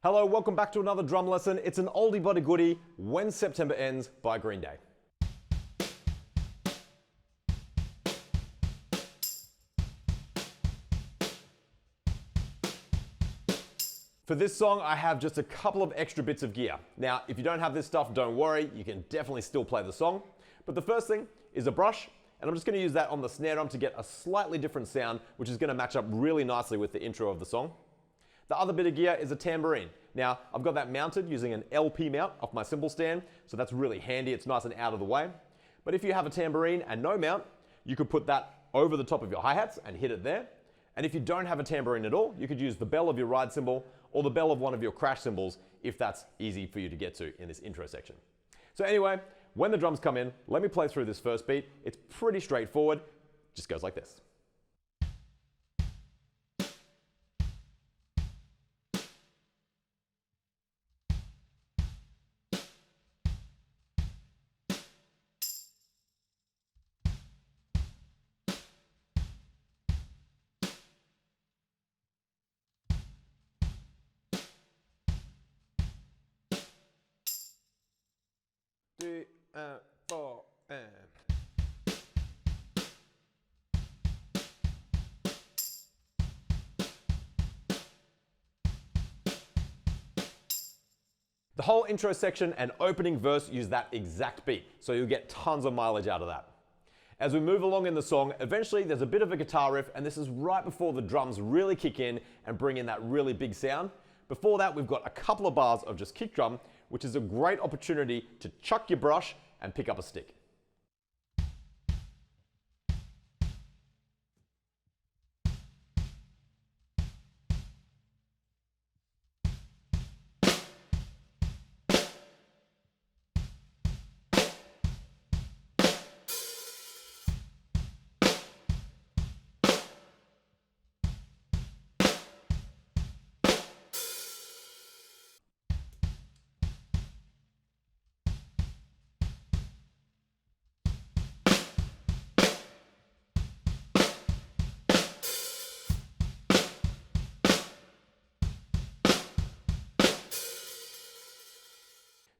Hello, welcome back to another drum lesson. It's an oldie but a goodie, When September Ends by Green Day. For this song, I have just a couple of extra bits of gear. Now, if you don't have this stuff, don't worry, you can definitely still play the song. But the first thing is a brush, and I'm just going to use that on the snare drum to get a slightly different sound, which is going to match up really nicely with the intro of the song. The other bit of gear is a tambourine. Now, I've got that mounted using an LP mount off my cymbal stand, so that's really handy, it's nice and out of the way. But if you have a tambourine and no mount, you could put that over the top of your hi-hats and hit it there. And if you don't have a tambourine at all, you could use the bell of your ride cymbal or the bell of one of your crash cymbals if that's easy for you to get to in this intro section. So anyway, when the drums come in, let me play through this first beat. It's pretty straightforward, just goes like this. Three, 4, and... The whole intro section and opening verse use that exact beat, so you'll get tons of mileage out of that. As we move along in the song, eventually there's a bit of a guitar riff, and this is right before the drums really kick in and bring in that really big sound. Before that, we've got a couple of bars of just kick drum, which is a great opportunity to chuck your brush and pick up a stick.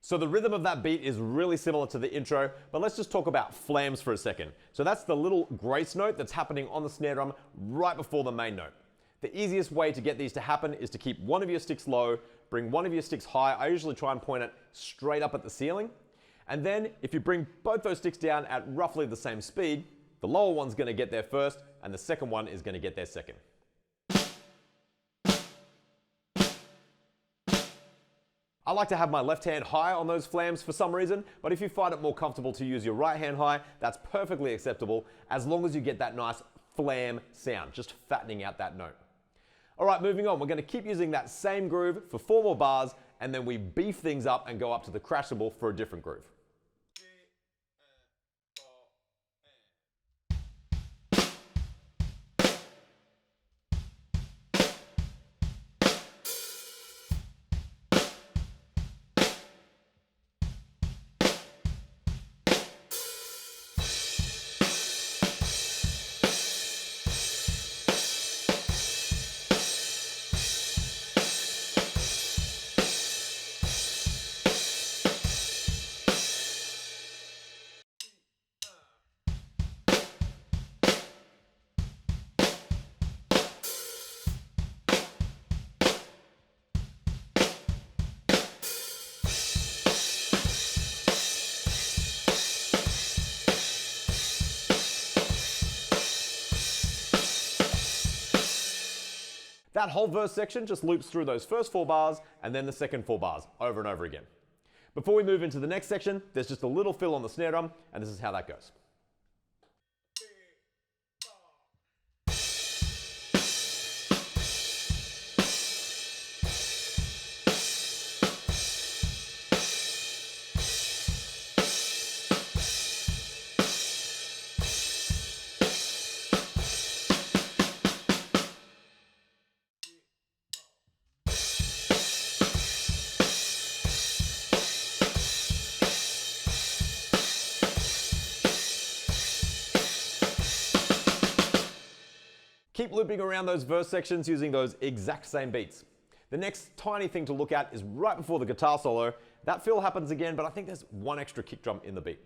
So the rhythm of that beat is really similar to the intro, but let's just talk about flams for a second. So that's the little grace note that's happening on the snare drum right before the main note. The easiest way to get these to happen is to keep one of your sticks low, bring one of your sticks high. I usually try and point it straight up at the ceiling. And then if you bring both those sticks down at roughly the same speed, the lower one's going to get there first and the second one is going to get there second. I like to have my left hand high on those flams for some reason, but if you find it more comfortable to use your right hand high, that's perfectly acceptable as long as you get that nice flam sound, just fattening out that note. All right, moving on, we're going to keep using that same groove for 4 more bars, and then we beef things up and go up to the crash cymbal for a different groove. That whole verse section just loops through those first 4 bars and then the second 4 bars over and over again. Before we move into the next section, there's just a little fill on the snare drum, and this is how that goes. Keep looping around those verse sections using those exact same beats. The next tiny thing to look at is right before the guitar solo. That fill happens again, but I think there's one extra kick drum in the beat.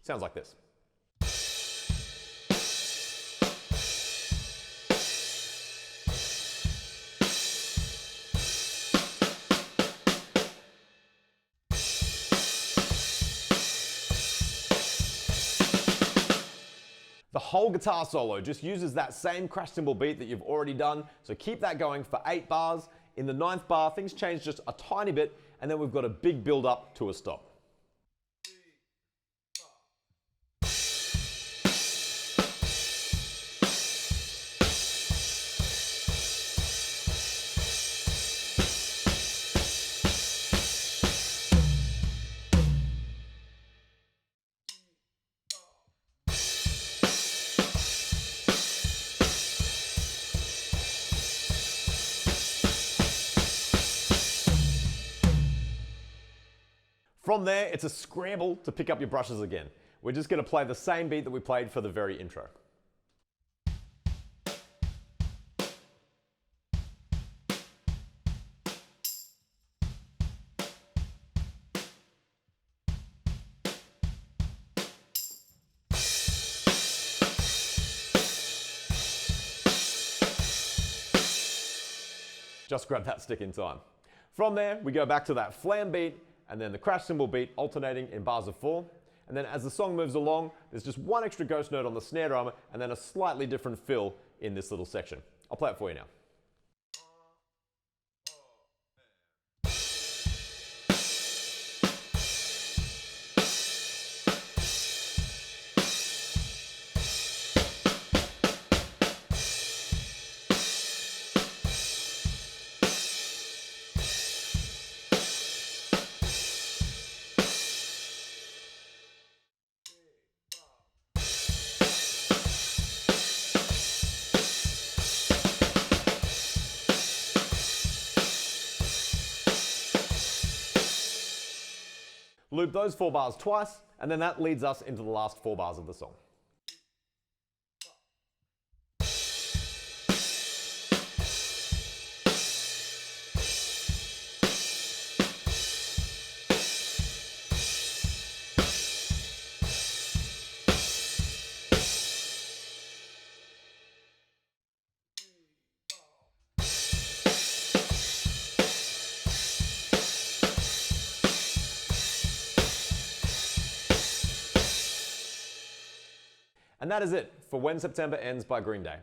Sounds like this. The whole guitar solo just uses that same crash cymbal beat that you've already done, so keep that going for 8 bars. In the 9th bar, things change just a tiny bit, and then we've got a big build up to a stop. From there, it's a scramble to pick up your brushes again. We're just going to play the same beat that we played for the very intro. Just grab that stick in time. From there, we go back to that flam beat, and then the crash cymbal beat alternating in bars of 4. And then as the song moves along, there's just one extra ghost note on the snare drum, and then a slightly different fill in this little section. I'll play it for you now. Loop those 4 bars twice, and then that leads us into the last 4 bars of the song. And that is it for When September Ends by Green Day.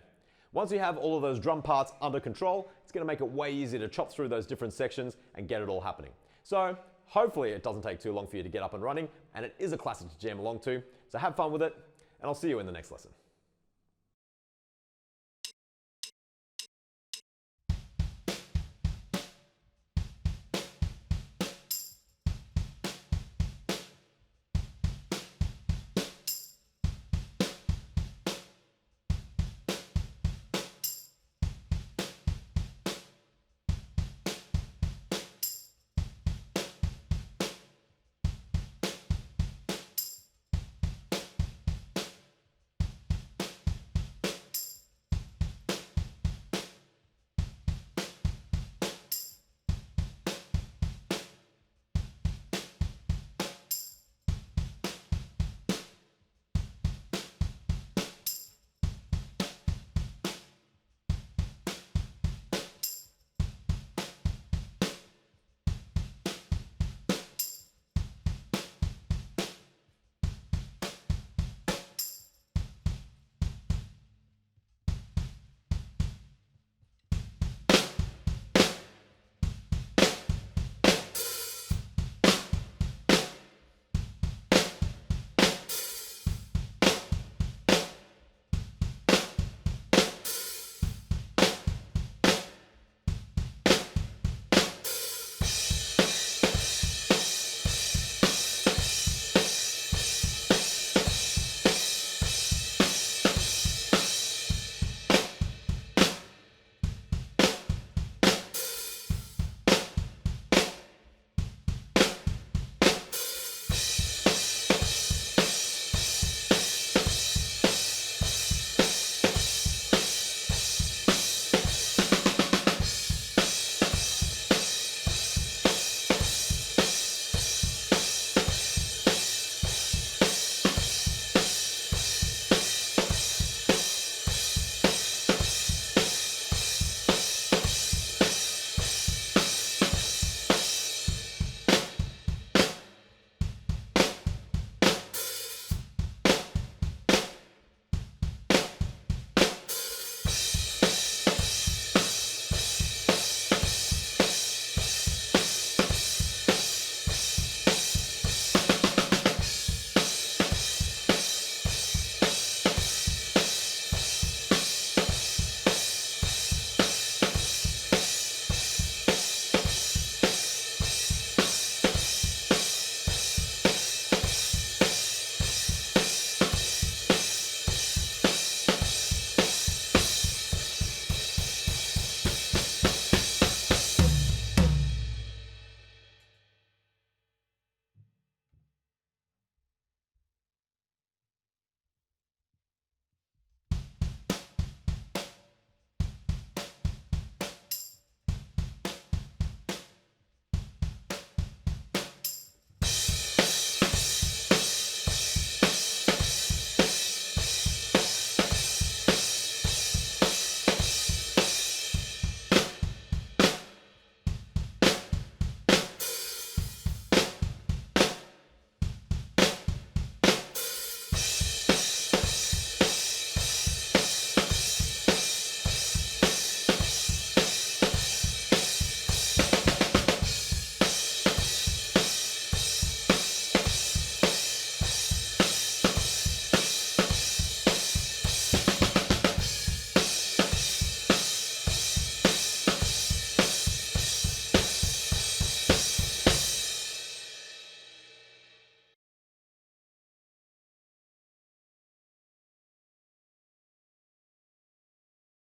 Once you have all of those drum parts under control, it's going to make it way easier to chop through those different sections and get it all happening. So hopefully it doesn't take too long for you to get up and running, and it is a classic to jam along to. So have fun with it, and I'll see you in the next lesson.